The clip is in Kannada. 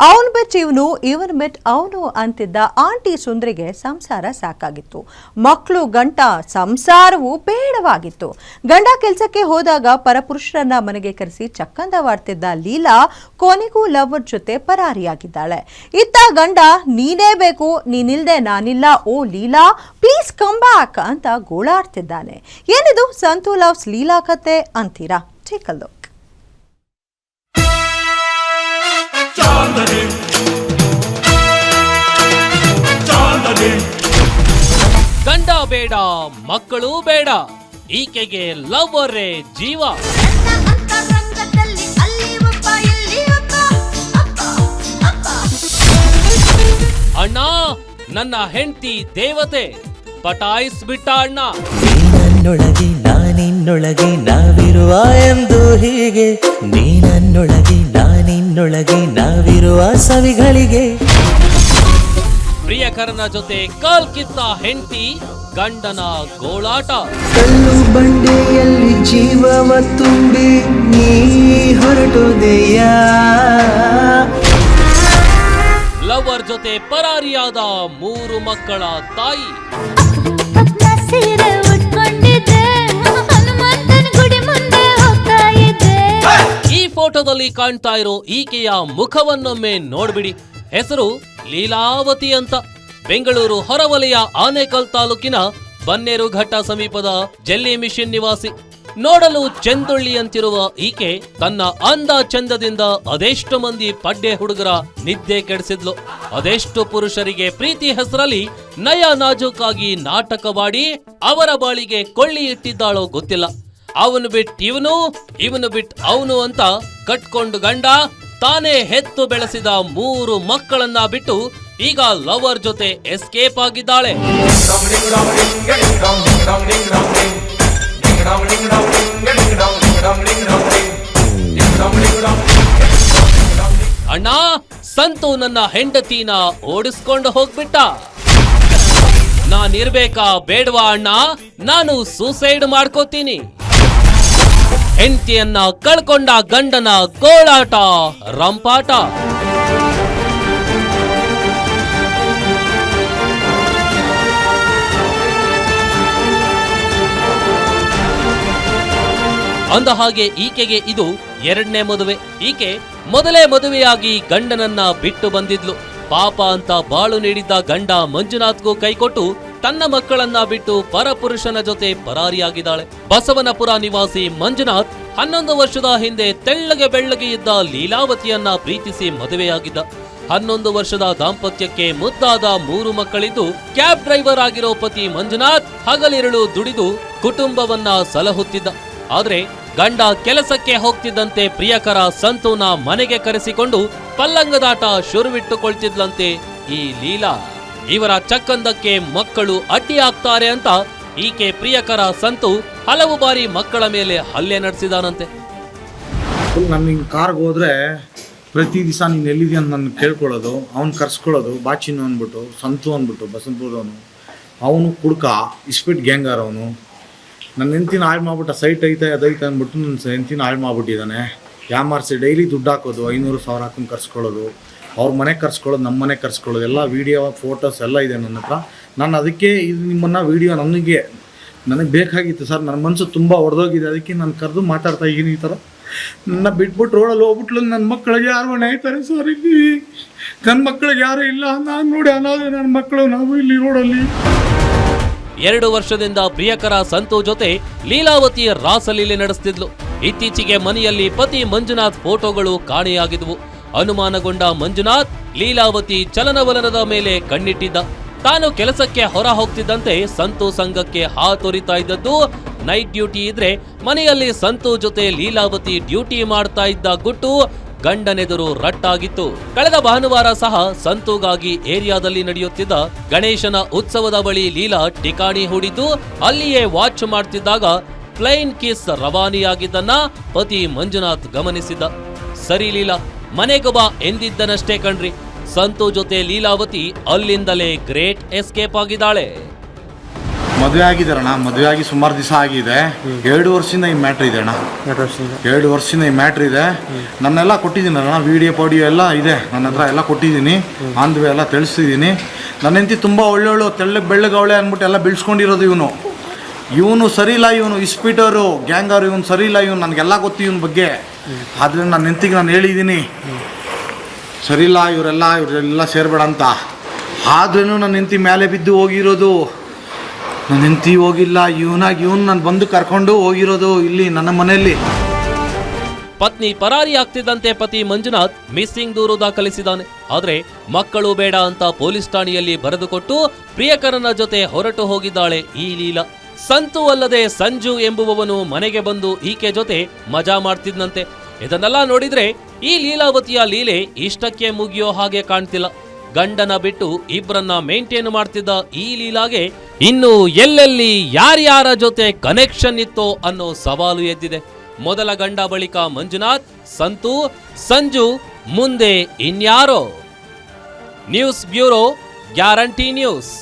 ಅವನ್ ಬಿಟ್ಟು ಇವನು, ಇವನ್ ಬಿಟ್ಟು ಅವನು ಅಂತಿದ್ದ ಆಂಟಿ ಸುಂದ್ರಿಗೆ ಸಂಸಾರ ಸಾಕಾಗಿತ್ತು. ಮಕ್ಕಳು ಗಂಟ ಸಂಸಾರವು ಬೇಡವಾಗಿತ್ತು. ಗಂಡ ಕೆಲಸಕ್ಕೆ ಹೋದಾಗ ಪರಪುರುಷರನ್ನ ಮನೆಗೆ ಕರೆಸಿ ಚಕ್ಕಂದವಾಡ್ತಿದ್ದ ಲೀಲಾ ಕೊನೆಗೂ ಲವರ್ ಜೊತೆ ಪರಾರಿಯಾಗಿದ್ದಾಳೆ. ಇತ್ತ ಗಂಡ ನೀನೇ ಬೇಕು, ನೀನಿಲ್ದೆ ನಾನಿಲ್ಲ, ಓ ಲೀಲಾ ಪ್ಲೀಸ್ ಕಮ್ ಬ್ಯಾಕ್ ಅಂತ ಗೋಳಾಡ್ತಿದ್ದಾನೆ. ಏನಿದು ಸಂತು ಲವ್ಸ್ ಲೀಲಾ ಕತೆ ಅಂತೀರಾ? Take a look. ಗಂಡ ಬೇಡ, ಮಕ್ಕಳು ಬೇಡ, ಈಕೆಗೆ ಲವ್ವರೇ ಜೀವ. ಅಣ್ಣ, ನನ್ನ ಹೆಂಡತಿ ದೇವತೆ, ಪಟಾಯಿಸ್ಬಿಟ್ಟ ಅಣ್ಣ. ನೀನನ್ನೊಳಗೆ ನಾನಿನ್ನೊಳಗೆ ನಾವಿರುವ ಎಂದು ಹೀಗೆ, ನೀನನ್ನೊಳಗೆ ನಾನಿನ್ನೊಳಗೆ ನಾವಿರುವ ಸವಿಗಳಿಗೆ. ಪ್ರಿಯಕರನ ಜೊತೆ ಕಾಲ್ ಕಿತ್ತ ಹೆಂಡತಿ, ಗಂಡನ ಗೋಳಾಟ. ಕಲ್ಲು ಬಂಡೆಯಲ್ಲಿ ಜೀವವ ತುಂಬಿ ನೀ ಹೊರಟುದೆಯ. ಲವರ್ ಜೊತೆ ಪರಾರಿಯಾದ 3 ಮಕ್ಕಳ ತಾಯಿ. ಈ ಫೋಟೋದಲ್ಲಿ ಕಾಣ್ತಾ ಇರೋ ಈಕೆಯ ಮುಖವನ್ನೊಮ್ಮೆ ನೋಡ್ಬಿಡಿ. ಹೆಸರು ಲೀಲಾವತಿ ಅಂತ. ಬೆಂಗಳೂರು ಹೊರವಲಯ ಆನೇಕಲ್ ತಾಲೂಕಿನ ಬನ್ನೇರುಘಟ್ಟ ಸಮೀಪದ ಜಲ್ಲಿ ಮಿಷನ್ ನಿವಾಸಿ. ನೋಡಲು ಚೆಂದುಳ್ಳಿಯಂತಿರುವ ಈಕೆ ತನ್ನ ಅಂದ ಚಂದದಿಂದ ಅದೆಷ್ಟು ಮಂದಿ ಪಡ್ಡೆ ಹುಡುಗರ ನಿದ್ದೆ ಕೆಡಿಸಿದ್ಲು. ಅದೆಷ್ಟು ಪುರುಷರಿಗೆ ಪ್ರೀತಿ ಹೆಸರಲ್ಲಿ ನಯ ನಾಜೂಕಾಗಿ ನಾಟಕವಾಡಿ ಅವರ ಬಾಳಿಗೆ ಕೊಳ್ಳಿ ಇಟ್ಟಿದ್ದಾಳೋ ಗೊತ್ತಿಲ್ಲ. ಅವನು ಬಿಟ್ಟು ಇವನು, ಇವನು ಬಿಟ್ಟು ಅವನು ಅಂತ ಕಟ್ಕೊಂಡು ಗಂಡ ತಾನೇ ಹೆತ್ತು ಬೆಳೆಸಿದ 3 ಮಕ್ಕಳನ್ನ ಬಿಟ್ಟು ಈಗ ಲವರ್ ಜೊತೆ ಎಸ್ಕೇಪ್ ಆಗಿದ್ದಾಳೆ. ಅಣ್ಣ, ಸಂತು ನನ್ನ ಹೆಂಡತಿನ ಓಡಿಸ್ಕೊಂಡು ಹೋಗ್ಬಿಟ್ಟ. ನಾನಿರ್ಬೇಕಾ ಬೇಡವಾ ಅಣ್ಣ? ನಾನು ಸೂಸೈಡ್ ಮಾಡ್ಕೋತೀನಿ. ಹೆಂಡತಿಯನ್ನ ಕಳ್ಕೊಂಡ ಗಂಡನ ಗೋಳಾಟ, ರಂಪಾಟ. ಅಂದ ಹಾಗೆ ಈಕೆಗೆ ಇದು 2ನೇ ಮದುವೆ. ಈಕೆ ಮೊದಲೇ ಮದುವೆಯಾಗಿ ಗಂಡನನ್ನ ಬಿಟ್ಟು ಬಂದಿದ್ಲು. ಪಾಪ ಅಂತ ಬಾಳು ನೀಡಿದ್ದ ಗಂಡ ಮಂಜುನಾಥ್ಗೂ ಕೈಕೊಟ್ಟು ತನ್ನ ಮಕ್ಕಳನ್ನ ಬಿಟ್ಟು ಪರಪುರುಷನ ಜೊತೆ ಪರಾರಿಯಾಗಿದ್ದಾಳೆ. ಬಸವನಪುರ ನಿವಾಸಿ ಮಂಜುನಾಥ್ 11 ವರ್ಷದ ಹಿಂದೆ ತೆಳ್ಳಗೆ ಬೆಳ್ಳಗೆ ಇದ್ದ ಲೀಲಾವತಿಯನ್ನ ಪ್ರೀತಿಸಿ ಮದುವೆಯಾಗಿದ್ದ. 11 ವರ್ಷದ ದಾಂಪತ್ಯಕ್ಕೆ ಮುದ್ದಾದ 3 ಮಕ್ಕಳಿದ್ದು, ಕ್ಯಾಬ್ ಡ್ರೈವರ್ ಆಗಿರೋ ಪತಿ ಮಂಜುನಾಥ್ ಹಗಲಿರುಳು ದುಡಿದು ಕುಟುಂಬವನ್ನ ಸಲಹುತ್ತಿದ್ದ. ಆದ್ರೆ ಗಂಡ ಕೆಲಸಕ್ಕೆ ಹೋಗ್ತಿದ್ದಂತೆ ಪ್ರಿಯಕರ ಸಂತೂನ ಮನೆಗೆ ಕರೆಸಿಕೊಂಡು ಪಲ್ಲಂಗದಾಟ ಶುರುವಿಟ್ಟುಕೊಳ್ತಿದ್ಲಂತೆ ಈ ಲೀಲಾ. ಇವರ ಚಕ್ಕಂದಕ್ಕೆ ಮಕ್ಕಳು ಅಡ್ಡಿಯಾಗ್ತಾರೆ ಅಂತ ಈಕೆ ಪ್ರಿಯಕರ ಸಂತು ಹಲವು ಬಾರಿ ಮಕ್ಕಳ ಮೇಲೆ ಹಲ್ಲೆ ನಡೆಸಿದಾನಂತೆ. ನಾನು ಹಿಂಗೆ ಕಾರ್ಗೆ ಹೋದ್ರೆ ಪ್ರತಿ ದಿವಸ ನೀನು ಎಲ್ಲಿದೆಯಾ ಅಂತ ನನ್ನ ಕೇಳ್ಕೊಳ್ಳೋದು, ಅವ್ನು ಕರ್ಸ್ಕೊಳ್ಳೋದು, ಬಾಚಿನು ಅಂದ್ಬಿಟ್ಟು, ಸಂತು ಅಂದ್ಬಿಟ್ಟು ಬಸಂತಪುರದವನು, ಅವನು ಕುಡ್ಕ ಇಸ್ಪಿಟ್ ಗ್ಯಾಂಗಾರ್. ಅವನು ನನ್ನ ಹೆಂಡ್ತಿನ ಹಾಳು ಮಾಡ್ಬಿಟ್ಟ. ಸೈಟ್ ಐತೆ ಅದೈತೆ ಅಂದ್ಬಿಟ್ಟು ನನ್ನ ಹೆಂಡ್ತಿನ ಹಾಳು ಮಾಡ್ಬಿಟ್ಟಿದ್ದಾನೆ. ಯಾಮಾರಿಸಿ ಡೈಲಿ ದುಡ್ಡು ಹಾಕೋದು, 500,000 ಹಾಕೊಂಡು ಕರ್ಸ್ಕೊಳ್ಳೋದು, ಅವ್ರ ಮನೆಗೆ ಕರ್ಸ್ಕೊಳ್ಳೋದು, ನಮ್ಮ ಮನೆಗೆ ಕರ್ಸ್ಕೊಳ್ಳೋದು, ಎಲ್ಲ ವೀಡಿಯೋ ಫೋಟೋಸ್ ಎಲ್ಲ ಇದೆ ನನ್ನ ಹತ್ರ. ನಾನು ಅದಕ್ಕೆ ಇದು ನಿಮ್ಮನ್ನು ವೀಡಿಯೋ ನನಗೆ ಬೇಕಾಗಿತ್ತು ಸರ್. ನನ್ನ ಮನಸ್ಸು ತುಂಬ ಹೊಡೆದೋಗಿದೆ, ಅದಕ್ಕೆ ನಾನು ಕರೆದು ಮಾತಾಡ್ತಾ ಇದ್ದೀನಿ. ಈ ಥರ ನನ್ನ ಬಿಟ್ಬಿಟ್ಟು ರೋಡಲ್ಲಿ ಹೋಗ್ಬಿಟ್ಲು. ನನ್ನ ಮಕ್ಕಳಿಗೆ ಯಾರು ಮನೆ ಆಯ್ತಾರೆ ಸರ್ ಇಲ್ಲಿ? ನನ್ನ ಮಕ್ಕಳಿಗೆ ಯಾರೂ ಇಲ್ಲ. ನಾನು ನೋಡಿ ಅನಾದೆ ನನ್ನ ಮಕ್ಕಳು, ನಾವು ಇಲ್ಲಿ ರೋಡಲ್ಲಿ. 2 ವರ್ಷದಿಂದ ಪ್ರಿಯಕರ ಸಂತು ಜೊತೆ ಲೀಲಾವತಿ ರಾಸಲೀಲೆ ನಡೆಸ್ತಿದ್ಲು. ಇತ್ತೀಚೆಗೆ ಮನೆಯಲ್ಲಿ ಪತಿ ಮಂಜುನಾಥ್ ಫೋಟೋಗಳು ಕಾಣೆಯಾಗಿದ್ವು. ಅನುಮಾನಗೊಂಡ ಮಂಜುನಾಥ್ ಲೀಲಾವತಿ ಚಲನವಲನದ ಮೇಲೆ ಕಣ್ಣಿಟ್ಟಿದ್ದ. ತಾನು ಕೆಲಸಕ್ಕೆ ಹೊರ ಹೋಗ್ತಿದ್ದಂತೆ ಸಂತು ಸಂಘಕ್ಕೆ ಹಾತೊರಿತಾ ಇದ್ದದ್ದು. ನೈಟ್ ಡ್ಯೂಟಿ ಇದ್ರೆ ಮನೆಯಲ್ಲಿ ಸಂತು ಜೊತೆ ಲೀಲಾವತಿ ಡ್ಯೂಟಿ ಮಾಡ್ತಾ ಇದ್ದ ಗುಟ್ಟು ಗಂಡನೆದುರು ರಟ್ಟಾಗಿತ್ತು. ಕಳೆದ ಭಾನುವಾರ ಸಹ ಸಂತುಗಾಗಿ ಏರಿಯಾದಲ್ಲಿ ನಡೆಯುತ್ತಿದ್ದ ಗಣೇಶನ ಉತ್ಸವದ ಬಳಿ ಲೀಲಾ ಠಿಕಾಣಿ ಹೂಡಿದ್ದು, ಅಲ್ಲಿಯೇ ವಾಚ್ ಮಾಡ್ತಿದ್ದಾಗ ಫ್ಲೈನ್ ಕಿಸ್ ರವಾನಿಯಾಗಿದ್ದನ್ನ ಪತಿ ಮಂಜುನಾಥ್ ಗಮನಿಸಿದ್ದ. ಸರಿ ಲೀಲಾ, ಮನೆಗೆ ಬಾ ಎಂದಿದ್ದನಷ್ಟೇ ಕಣ್ರಿ. ಸಂತು ಜೊತೆ ಲೀಲಾವತಿ ಅಲ್ಲಿಂದಲೇ ಗ್ರೇಟ್ ಎಸ್ಕೇಪ್ ಆಗಿದ್ದಾಳೆ. ಮದುವೆ ಆಗಿದ್ದಾರಣ್ಣ, ಮದುವೆ ಆಗಿ ಸುಮಾರು ದಿವಸ ಆಗಿದೆ. 2 ವರ್ಷದಿಂದ ಈ ಮ್ಯಾಟ್ರ್ ಇದೆ ಅಣ್ಣ. 2 ವರ್ಷದಿಂದ ಈ ಮ್ಯಾಟ್ರ್ ಇದೆ. ನನ್ನೆಲ್ಲ ಕೊಟ್ಟಿದ್ದೀನಿ ಅಣ್ಣ, ವಿಡಿಯೋ ಪಾಡಿಯೋ ಎಲ್ಲ ಇದೆ ನನ್ನ ಹತ್ರ, ಎಲ್ಲ ಕೊಟ್ಟಿದ್ದೀನಿ. ಆಂಧ್ವೆ ಎಲ್ಲ ತಿಳಿಸಿದ್ದೀನಿ. ನನ್ನ ಹೆಂಡತಿ ತುಂಬ ಒಳ್ಳೊಳ್ಳು ತೆಳ್ಳಗೆ ಬೆಳ್ಳಗವಳೆ ಅಂದ್ಬಿಟ್ಟು ಎಲ್ಲ ಬಿಳ್ಸ್ಕೊಂಡಿರೋದು. ಇವನು ಸರಿ ಇಲ್ಲ, ಇವನು ಇಸ್ಪೀಟರು ಗ್ಯಾಂಗರು, ಇವನು ಸರಿ ಇಲ್ಲ, ಇವನು ನನಗೆಲ್ಲ ಗೊತ್ತು ಇವನ ಬಗ್ಗೆ. ಆದರೆ ನನ್ನ ಹೆಂಡತಿಗೆ ನಾನು ಹೇಳಿದ್ದೀನಿ ಸರಿ ಇಲ್ಲ, ಇವರೆಲ್ಲ ಸೇರಬೇಡ ಅಂತ. ಆದ್ರೂ ನನ್ನ ಹೆಂಡತಿ ಮೇಲೆ ಬಿದ್ದು ಹೋಗಿರೋದು. ನನ್ನ ಹೆಂಡತಿ ಹೋಗಿಲ್ಲ, ಇವನು ನಾನು ಬಂದು ಕರ್ಕೊಂಡು ಹೋಗಿರೋದು ಇಲ್ಲಿ ನನ್ನ ಮನೆಯಲ್ಲಿ. ಪತ್ನಿ ಪರಾರಿ ಆಗ್ತಿದ್ದಂತೆ ಪತಿ ಮಂಜುನಾಥ್ ಮಿಸ್ಸಿಂಗ್ ದೂರು ದಾಖಲಿಸಿದ್ದಾನೆ. ಆದ್ರೆ ಮಕ್ಕಳು ಬೇಡ ಅಂತ ಪೊಲೀಸ್ ಠಾಣೆಯಲ್ಲಿ ಬರೆದುಕೊಟ್ಟು ಪ್ರಿಯಕರನ ಜೊತೆ ಹೊರಟು ಹೋಗಿದ್ದಾಳೆ ಈ ಲೀಲಾ. ಸಂತು ಅಲ್ಲದೆ ಸಂಜು ಎಂಬುವವನು ಮನೆಗೆ ಬಂದು ಈಕೆ ಜೊತೆ ಮಜಾ ಮಾಡ್ತಿದ್ನಂತೆ. ಇದನ್ನೆಲ್ಲ ನೋಡಿದ್ರೆ ಈ ಲೀಲಾವತಿಯ ಲೀಲೆ ಇಷ್ಟಕ್ಕೆ ಮುಗಿಯೋ ಹಾಗೆ ಕಾಣ್ತಿಲ್ಲ. ಗಂಡನ ಬಿಟ್ಟು ಇಬ್ಬರನ್ನ ಮೇಂಟೈನ್ ಮಾಡ್ತಿದ್ದ ಈ ಲೀಲಾಗೆ ಇನ್ನು ಎಲ್ಲೆಲ್ಲಿ ಯಾರ್ಯಾರ ಜೊತೆ ಕನೆಕ್ಷನ್ ಇತ್ತೋ ಅನ್ನೋ ಸವಾಲು ಎದ್ದಿದೆ. ಮೊದಲ ಗಂಡ ಬಳಿಕ ಮಂಜುನಾಥ್, ಸಂತು, ಸಂಜು, ಮುಂದೆ ಇನ್ಯಾರೋ? News bureau, guarantee news.